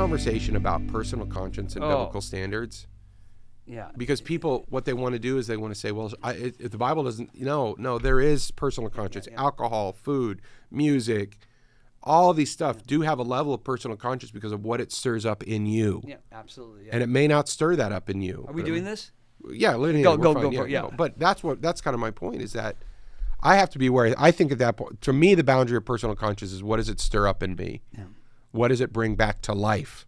conversation about personal conscience and biblical standards. Yeah. Because people, what they want to do is they want to say, well, if the Bible doesn't, no, there is personal conscience. Alcohol, food, music, all these stuff do have a level of personal conscience because of what it stirs up in you. Yeah, absolutely. Yeah. And it may not stir that up in you. Are we doing this? Yeah, go for it. Yeah. No. But that's kind of my point, is that I have to be aware. I think at that point, to me, the boundary of personal conscience is, what does it stir up in me? Yeah. What does it bring back to life?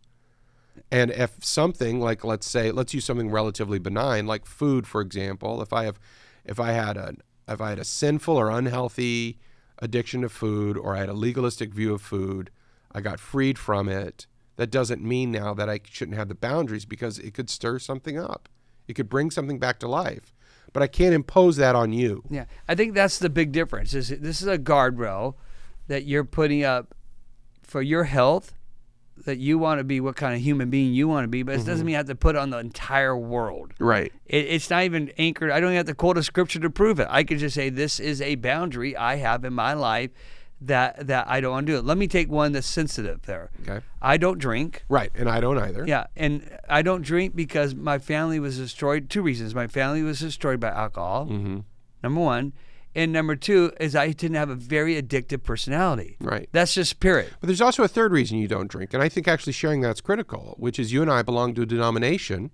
And if something like, let's use something relatively benign, like food, for example, if I had a sinful or unhealthy addiction to food, or I had a legalistic view of food, I got freed from it. That doesn't mean now that I shouldn't have the boundaries, because it could stir something up. It could bring something back to life. But I can't impose that on you. Yeah, I think that's the big difference. This is a guardrail that you're putting up for your health, that you want to be what kind of human being you want to be, but it doesn't mean you have to put it on the entire world. Right. It's not even anchored. I don't even have to quote a scripture to prove it. I could just say, this is a boundary I have in my life that I don't want to do it. Let me take one that's sensitive there. Okay. I don't drink. Right, and I don't either. Yeah, and I don't drink because my family was destroyed. 2 reasons. My family was destroyed by alcohol, number one. And number two is I didn't have a very addictive personality. Right. That's just period. But there's also a third reason you don't drink, and I think actually sharing that's critical, which is you and I belong to a denomination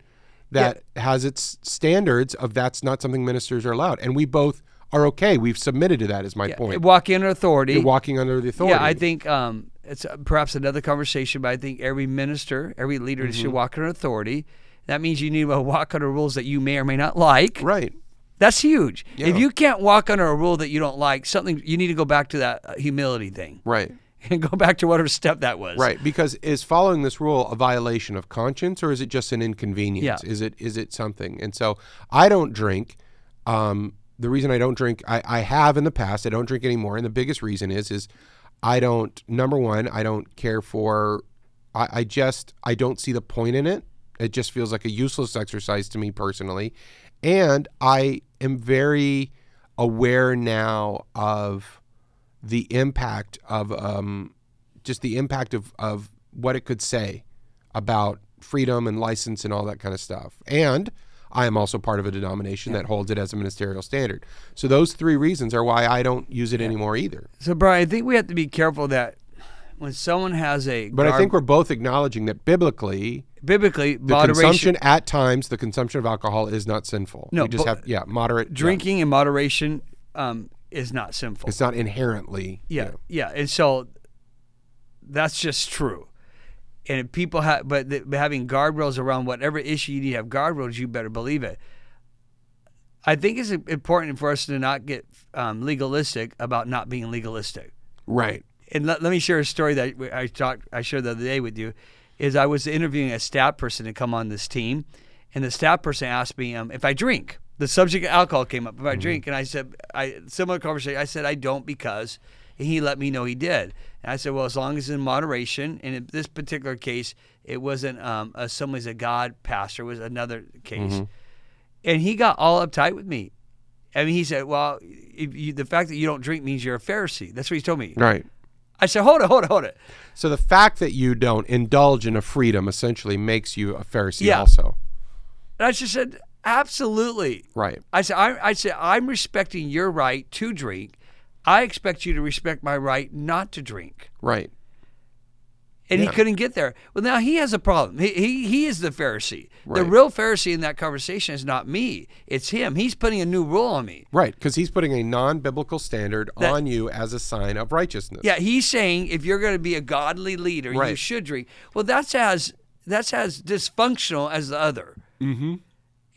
that has its standards of that's not something ministers are allowed. And we both are okay. We've submitted to that, is my point. Walking under authority. You're walking under the authority. Yeah, I think it's perhaps another conversation, but I think every minister, every leader should walk under authority. That means you need to walk under rules that you may or may not like. Right. That's huge. Yeah. If you can't walk under a rule that you don't like, you need to go back to that humility thing. Right. And go back to whatever step that was. Right, because is following this rule a violation of conscience, or is it just an inconvenience? Yeah. Is it something? And so I don't drink. The reason I don't drink, I have in the past. I don't drink anymore, and the biggest reason is I don't. Number one, I don't care for. I don't see the point in it. It just feels like a useless exercise to me personally, and I am very aware now of the impact of of what it could say about freedom and license and all that kind of stuff. And I am also part of a denomination that holds it as a ministerial standard. So those 3 reasons are why I don't use it anymore either. So, Brian, I think we have to be careful that when someone has a... But I think we're both acknowledging that biblically, moderation, the consumption of alcohol is not sinful. No, we just have moderate drinking in moderation is not sinful. It's not inherently. Yeah. And so that's just true. And if people having guardrails around whatever issue you need to have guardrails, you better believe it. I think it's important for us to not get legalistic about not being legalistic. Right. And let me share a story that I shared the other day with you. Is I was interviewing a staff person to come on this team, and the staff person asked me if I drink. The subject of alcohol came up. If I drink, and I said, similar conversation. I said I don't because, and he let me know he did. And I said, well, as long as it's in moderation. And in this particular case, it wasn't someone's a God pastor. It was another case, and he got all uptight with me. I mean, he said, well, the fact that you don't drink means you're a Pharisee. That's what he told me. Right. I said, hold it. So the fact that you don't indulge in a freedom essentially makes you a Pharisee also. And I just said, absolutely. Right. I said, I'm respecting your right to drink. I expect you to respect my right not to drink. Right. And he couldn't get there. Well, now he has a problem. He is the Pharisee. Right. The real Pharisee in that conversation is not me. It's him. He's putting a new rule on me. Right, because he's putting a non-biblical standard on you as a sign of righteousness. Yeah, he's saying if you're going to be a godly leader, you should drink. Well, that's as dysfunctional as the other. Mm-hmm.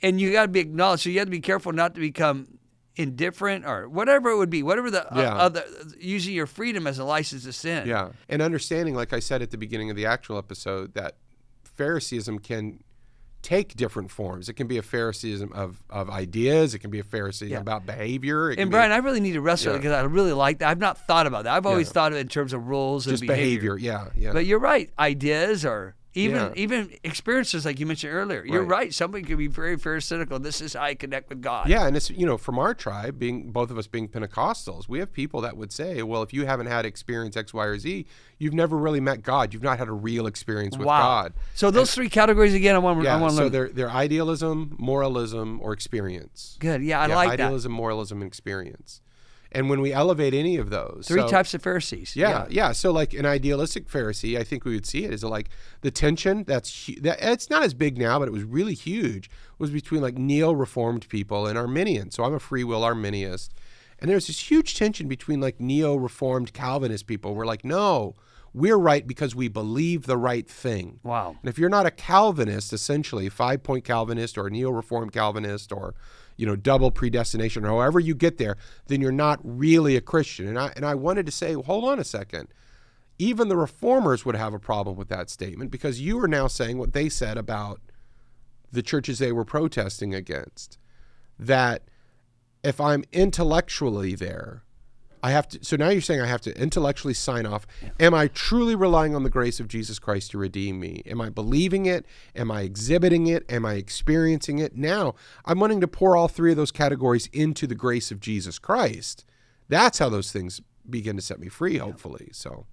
And you got to be acknowledged. So you have to be careful not to become indifferent or whatever it would be, whatever the other, using your freedom as a license to sin. Yeah, and understanding, like I said at the beginning of the actual episode, that Phariseeism can take different forms. It can be a Phariseeism of ideas. It can be a Phariseeism about behavior. And Brian, I really need to wrestle because I really like that. I've not thought about that. I've always thought of it in terms of rules just and behavior. Yeah. But you're right. Ideas or Even experiences like you mentioned earlier. You're right. Somebody could be very pharisaical. This is how I connect with God. Yeah, and it's, from our tribe, both of us being Pentecostals, we have people that would say, well, if you haven't had experience X, Y, or Z, you've never really met God. You've not had a real experience with God. So those three categories again, I want to learn. So they're idealism, moralism, or experience. Good. Yeah, I like that. Idealism, moralism, and experience. And when we elevate any of those, three types of Pharisees. Yeah. So like an idealistic Pharisee, I think we would see it as like the tension that it's not as big now, but it was really huge, was between like neo-reformed people and Arminians. So I'm a free will Arminianist. And there's this huge tension between like neo-reformed Calvinist people. We're like, no, we're right because we believe the right thing. Wow. And if you're not a Calvinist, essentially 5-point Calvinist or a neo-reformed Calvinist or double predestination, or however you get there, then you're not really a Christian. And I wanted to say, hold on a second. Even the reformers would have a problem with that statement, because you are now saying what they said about the churches they were protesting against, that if I'm intellectually there, I have to. So now you're saying I have to intellectually sign off. Yeah. Am I truly relying on the grace of Jesus Christ to redeem me? Am I believing it? Am I exhibiting it? Am I experiencing it? Now I'm wanting to pour all three of those categories into the grace of Jesus Christ. That's how those things begin to set me free, hopefully. So,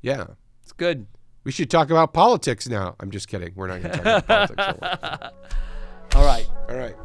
yeah. It's good. We should talk about politics now. I'm just kidding. We're not going to talk about politics. All right. All right.